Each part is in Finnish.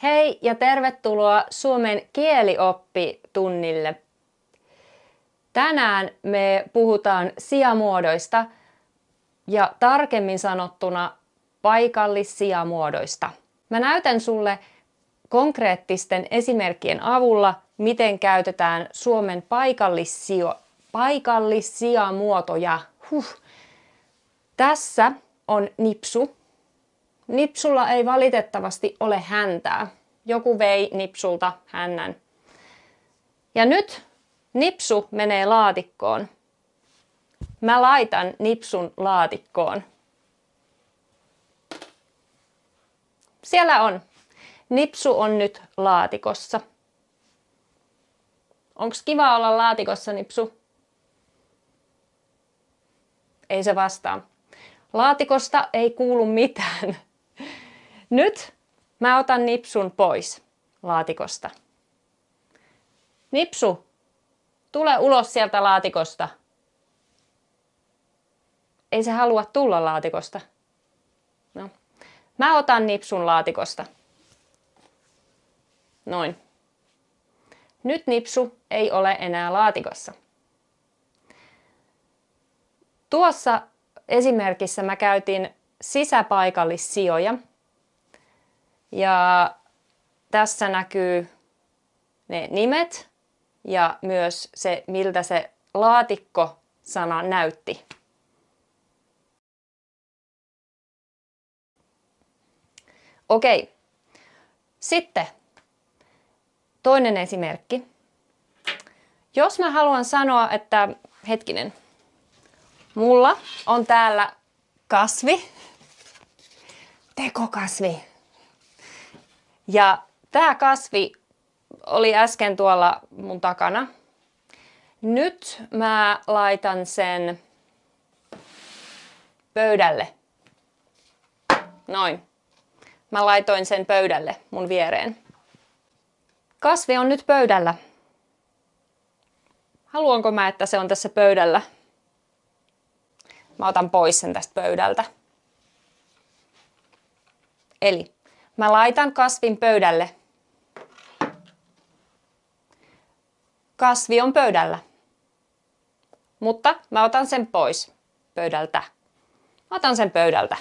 Hei ja tervetuloa Suomen kielioppitunnille. Tänään me puhutaan sijamuodoista ja tarkemmin sanottuna paikallissijamuodoista. Mä näytän sulle konkreettisten esimerkkien avulla, miten käytetään Suomen paikallissijamuotoja. Tässä on nipsu. Nipsulla ei valitettavasti ole häntää. Joku vei nipsulta hännän. Ja nyt nipsu menee laatikkoon. Mä laitan nipsun laatikkoon. Siellä on. Nipsu on nyt laatikossa. Onks kiva olla laatikossa, nipsu? Ei se vastaa. Laatikosta ei kuulu mitään. Nyt mä otan nipsun pois laatikosta. Nipsu, tule ulos sieltä laatikosta. Ei se halua tulla laatikosta. No. Mä otan nipsun laatikosta. Noin. Nyt nipsu ei ole enää laatikossa. Tuossa esimerkissä mä käytin sisäpaikallissijoja. Ja tässä näkyy ne nimet ja myös se, miltä se laatikko-sana näytti. Okei. Sitten toinen esimerkki. Jos mä haluan sanoa, että hetkinen, mulla on täällä kasvi, tekokasvi. Ja tää kasvi oli äsken tuolla mun takana. Nyt mä laitan sen pöydälle. Noin. Mä laitoin sen pöydälle mun viereen. Kasvi on nyt pöydällä. Haluanko mä, että se on tässä pöydällä? Mä otan pois sen tästä pöydältä. Eli mä laitan kasvin pöydälle. Kasvi on pöydällä. Mutta mä otan sen pois pöydältä. Mä otan sen pöydältä.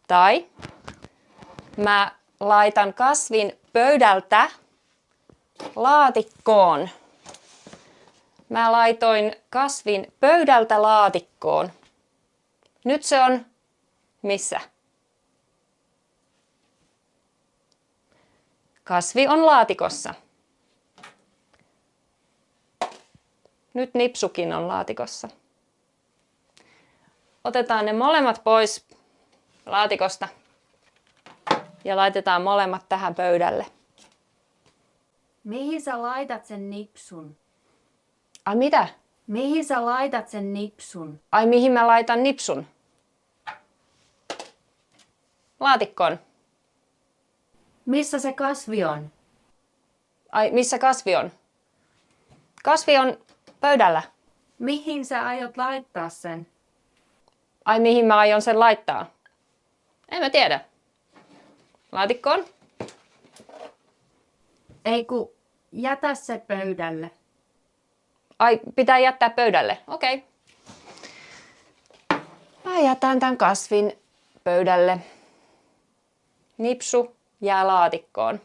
Tai mä laitan kasvin pöydältä laatikkoon. Mä laitoin kasvin pöydältä laatikkoon. Nyt se on missä? Kasvi on laatikossa. Nyt nipsukin on laatikossa. Otetaan ne molemmat pois laatikosta ja laitetaan molemmat tähän pöydälle. Mihin sä laitat sen nipsun? Ai mitä? Mihin sä laitat sen nipsun? Ai mihin mä laitan nipsun? Laatikkoon. Missä se kasvi on? Ai missä kasvi on? Kasvi on pöydällä. Mihin sä aiot laittaa sen? Ai mihin mä aion sen laittaa? En mä tiedä. Laatikkoon. Ei ku, jätä se pöydälle. Ai pitää jättää pöydälle. Okei. Mä jätän tämän kasvin pöydälle. Nipsu jää laatikkoon.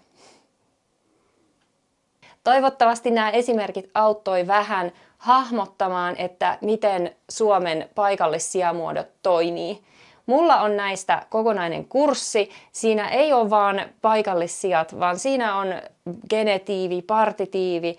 Toivottavasti nämä esimerkit auttoi vähän hahmottamaan, että miten Suomen paikallissijamuodot toimii. Mulla on näistä kokonainen kurssi. Siinä ei ole vaan paikallissijat, vaan siinä on genetiivi, partitiivi,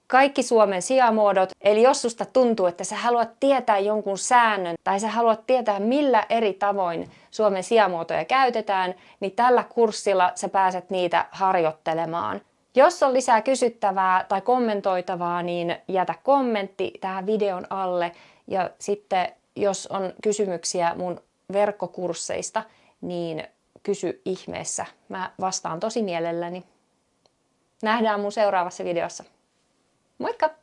kaikki Suomen sijamuodot. Eli jos susta tuntuu, että sä haluat tietää jonkun säännön tai sä haluat tietää, millä eri tavoin Suomen sijamuotoja käytetään, niin tällä kurssilla sä pääset niitä harjoittelemaan. Jos on lisää kysyttävää tai kommentoitavaa, niin jätä kommentti tähän videon alle. Ja sitten jos on kysymyksiä mun verkkokursseista, niin kysy ihmeessä. Mä vastaan tosi mielelläni. Nähdään mun seuraavassa videossa. Moikka!